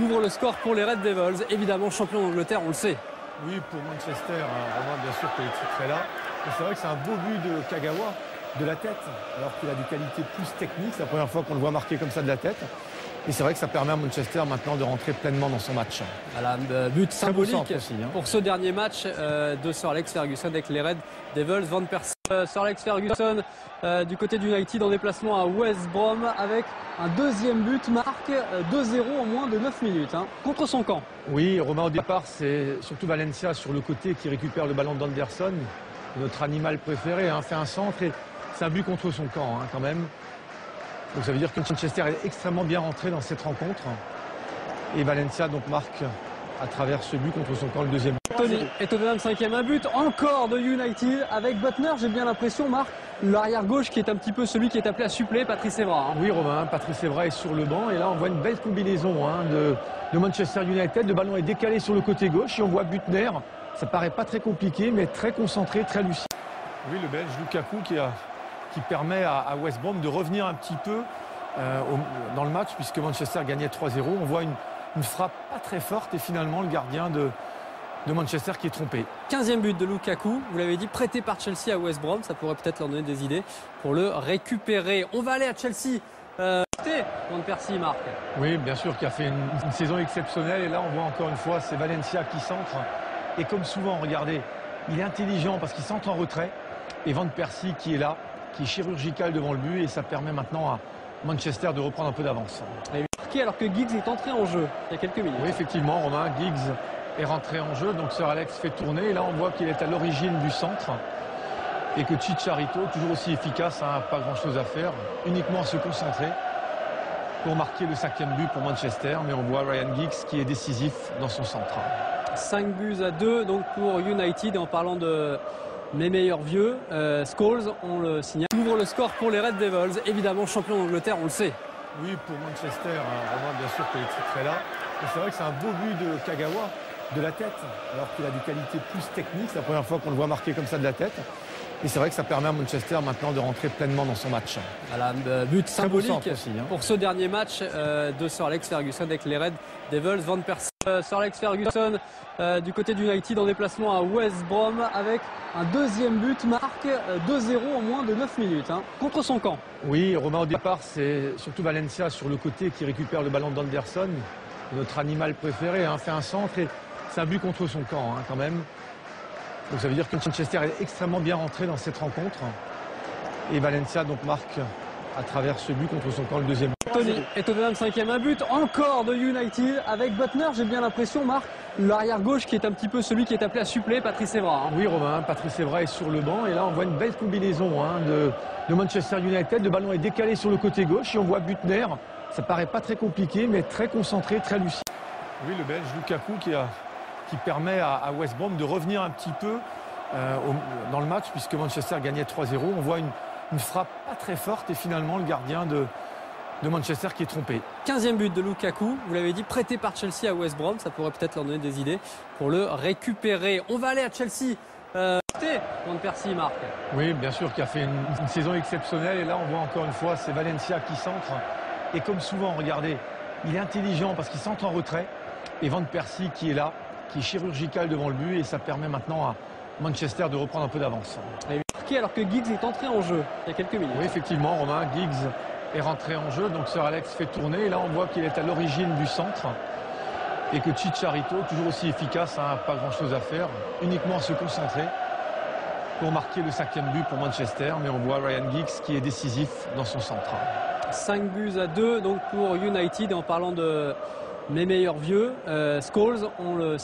ouvre le score pour les Red Devils, évidemment champion d'Angleterre, on le sait. Oui, pour Manchester, Romain, bien sûr que les titres est là. Et c'est vrai que c'est un beau but de Kagawa, de la tête, alors qu'il a des qualités plus techniques. C'est la première fois qu'on le voit marquer comme ça de la tête. Et c'est vrai que ça permet à Manchester maintenant de rentrer pleinement dans son match. Voilà, but symbolique aussi, pour ce dernier match de Sir Alex Ferguson avec les Red Devils. Van Persie, Sir Alex Ferguson du côté d'United en déplacement à West Brom avec un deuxième but, marque 2-0 en moins de 9 minutes contre son camp. Oui, Romain, au départ, c'est surtout Valencia sur le côté qui récupère le ballon d'Anderson, notre animal préféré, fait un centre et c'est un but contre son camp quand même. Donc ça veut dire que Manchester est extrêmement bien rentré dans cette rencontre. Et Valencia donc marque à travers ce but contre son camp le deuxième but. Tony est au 25e, un but encore de United avec Butner, j'ai bien l'impression, Marc, l'arrière gauche qui est un petit peu celui qui est appelé à suppléer Patrice Evra. Oui Romain, Patrice Evra est sur le banc et là on voit une belle combinaison de Manchester United. Le ballon est décalé sur le côté gauche et on voit Butner. Ça paraît pas très compliqué mais très concentré, très lucide. Oui, le Belge Lukaku qui permet à West Brom de revenir un petit peu dans le match puisque Manchester gagnait 3-0. On voit une frappe pas très forte et finalement le gardien de Manchester qui est trompé. 15e but de Lukaku, vous l'avez dit, prêté par Chelsea à West Brom. Ça pourrait peut-être leur donner des idées pour le récupérer. On va aller à Chelsea. Van Persie, Marc. Oui, bien sûr, qui a fait une saison exceptionnelle. Et là, on voit encore une fois, c'est Valencia qui centre. Et comme souvent, regardez, il est intelligent parce qu'il centre en retrait. Et Van Persie qui est là, qui est chirurgical devant le but. Et ça permet maintenant à Manchester de reprendre un peu d'avance. Marqué alors que Giggs est entré en jeu il y a quelques minutes. Oui, effectivement, Romain, Giggs est rentré en jeu. Donc Sir Alex fait tourner. Et là, on voit qu'il est à l'origine du centre. Et que Chicharito, toujours aussi efficace, pas grand-chose à faire. Uniquement à se concentrer pour marquer le 5e but pour Manchester. Mais on voit Ryan Giggs qui est décisif dans son centre. 5-2 donc pour United. Et en parlant de mes meilleurs vieux, Scholes, on le signale. Ouvre le score pour les Red Devils, évidemment champion d'Angleterre, on le sait. Oui, pour Manchester, Romain, bien sûr que les titres est là. Et c'est vrai que c'est un beau but de Kagawa, de la tête, alors qu'il a des qualités plus techniques. C'est la première fois qu'on le voit marquer comme ça de la tête. Et c'est vrai que ça permet à Manchester maintenant de rentrer pleinement dans son match. Voilà, but symbolique aussi, pour ce dernier match de Sir Alex Ferguson avec les Red Devils. Van Persie, Sir Alex Ferguson du côté d'United en déplacement à West Brom avec un deuxième but, marque 2-0 en moins de 9 minutes contre son camp. Oui, Romain, au départ, c'est surtout Valencia sur le côté qui récupère le ballon d'Anderson, notre animal préféré, fait un centre et c'est un but contre son camp quand même. Donc ça veut dire que Manchester est extrêmement bien rentré dans cette rencontre. Et Valencia donc marque à travers ce but contre son camp le deuxième but. Tony est au 25e, un but encore de United avec Butner, j'ai bien l'impression, Marc, l'arrière gauche qui est un petit peu celui qui est appelé à suppléer Patrice Evra. Oui Romain, Patrice Evra est sur le banc et là on voit une belle combinaison de Manchester United. Le ballon est décalé sur le côté gauche et on voit Butner. Ça paraît pas très compliqué mais très concentré, très lucide. Oui, le Belge Lukaku qui permet à West Brom de revenir un petit peu dans le match puisque Manchester gagnait 3-0. On voit une frappe pas très forte et finalement le gardien de Manchester qui est trompé. 15e but de Lukaku, vous l'avez dit, prêté par Chelsea à West Brom. Ça pourrait peut-être leur donner des idées pour le récupérer. On va aller à Chelsea. Van Persie, Marc. Oui, bien sûr, qui a fait une saison exceptionnelle. Et là, on voit encore une fois, c'est Valencia qui centre. Et comme souvent, regardez, il est intelligent parce qu'il centre en retrait. Et Van Persie qui est là, qui est chirurgical devant le but. Et ça permet maintenant à Manchester de reprendre un peu d'avance. Marqué alors que Giggs est entré en jeu il y a quelques minutes. Oui, effectivement, Romain, Giggs est rentré en jeu. Donc Sir Alex fait tourner. Et là, on voit qu'il est à l'origine du centre. Et que Chicharito, toujours aussi efficace, pas grand-chose à faire. Uniquement à se concentrer pour marquer le 5e but pour Manchester. Mais on voit Ryan Giggs qui est décisif dans son centre. 5-2 donc pour United. Et en parlant de mes meilleurs vieux, Scholes, on le